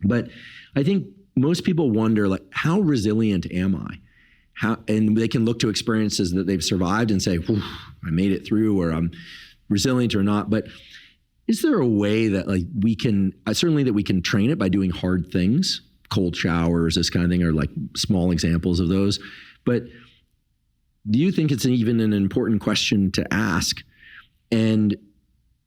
But I think most people wonder, like, how resilient am I? And they can look to experiences that they've survived and say, I made it through, or I'm resilient or not. But is there a way that, like, we can, certainly that we can train it by doing hard things, cold showers, this kind of thing, are like small examples of those. But do you think it's even an important question to ask? And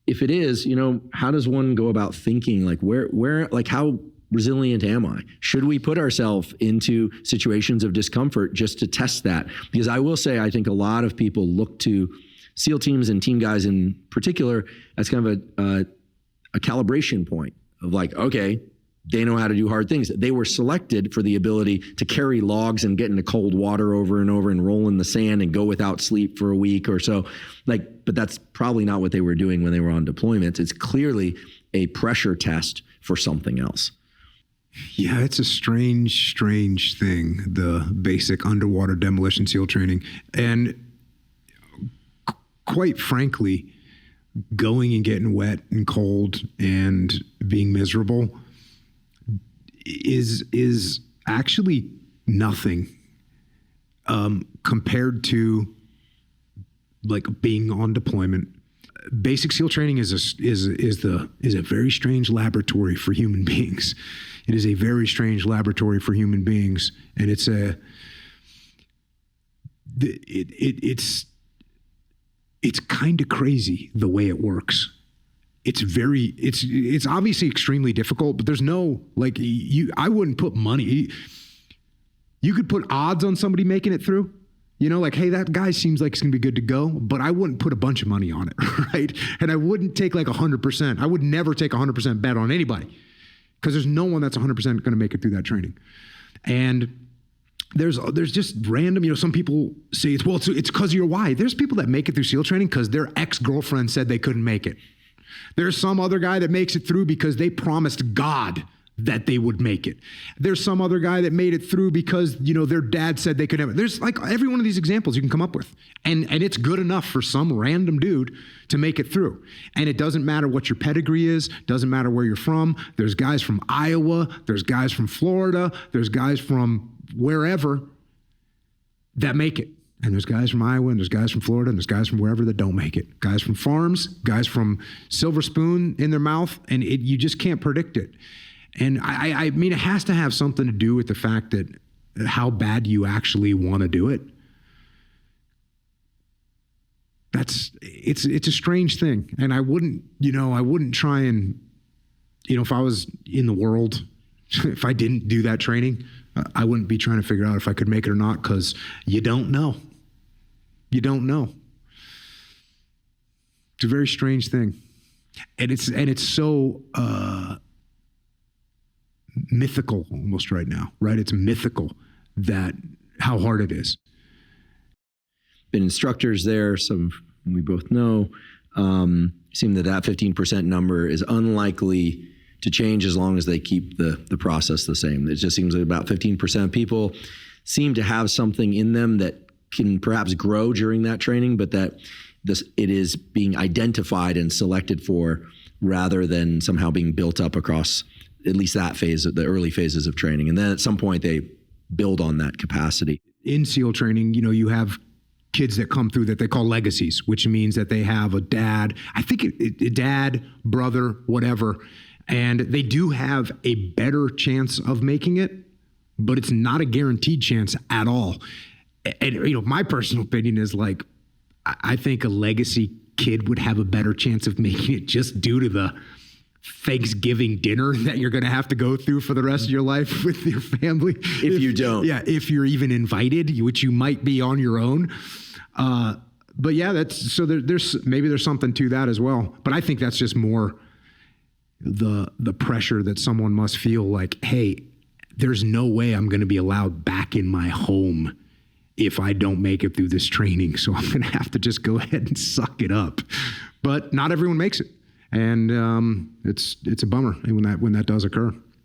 if it is, how does one go about thinking, like, like, how resilient am I? Should we put ourselves into situations of discomfort just to test that? Because I will say, I think a lot of people look to SEAL teams and team guys in particular as kind of a calibration point of, like, okay, they know how to do hard things. They were selected for the ability to carry logs and get into cold water over and over and roll in the sand and go without sleep for a week or so. But that's probably not what they were doing when they were on deployments. It's clearly a pressure test for something else. Yeah, it's a strange thing, the basic underwater demolition SEAL training. And quite frankly, going and getting wet and cold and being miserable is actually nothing compared to, like, being on deployment. Basic SEAL training is a very strange laboratory for human beings. It is a very strange laboratory for human beings, and it's kind of crazy the way it works. It's obviously extremely difficult, but there's no, like, I wouldn't put money. You could put odds on somebody making it through, like, hey, that guy seems like he's gonna be good to go, but I wouldn't put a bunch of money on it, right? And I wouldn't take like 100%. I would never take 100% bet on anybody, because there's no one that's 100% gonna make it through that training. And there's just random, some people say it's because of your why. There's people that make it through SEAL training because their ex-girlfriend said they couldn't make it. There's some other guy that makes it through because they promised God that they would make it. There's some other guy that made it through because, their dad said they could have it. There's, like, every one of these examples you can come up with. And it's good enough for some random dude to make it through. And it doesn't matter what your pedigree is, doesn't matter where you're from. There's guys from Iowa, there's guys from Florida, there's guys from wherever that make it. And there's guys from Iowa, and there's guys from Florida, and there's guys from wherever that don't make it. Guys from farms, guys from silver spoon in their mouth, and you just can't predict it. And I mean, it has to have something to do with the fact that how bad you actually want to do it. It's a strange thing. And I wouldn't try and, if I was in the world, if I didn't do that training, I wouldn't be trying to figure out if I could make it or not, because you don't know. You don't know. It's a very strange thing. And it's so mythical almost right now, right? It's mythical that how hard it is. Been instructors there, some we both know, seem that 15% number is unlikely to change as long as they keep the process the same. It just seems like about 15% of people seem to have something in them that can perhaps grow during that training, but that it is being identified and selected for rather than somehow being built up across at least that phase, the early phases of training. And then at some point they build on that capacity. In SEAL training, you have kids that come through that they call legacies, which means that they have a dad, I think a dad, brother, whatever, and they do have a better chance of making it, but it's not a guaranteed chance at all. And, my personal opinion is, like, I think a legacy kid would have a better chance of making it just due to the Thanksgiving dinner that you're going to have to go through for the rest of your life with your family. If you don't. Yeah, if you're even invited, which you might be on your own. But yeah, there's something to that as well. But I think that's just more the pressure that someone must feel, like, hey, there's no way I'm going to be allowed back in my home if I don't make it through this training. So I'm going to have to just go ahead and suck it up. But not everyone makes it. And it's a bummer when that does occur.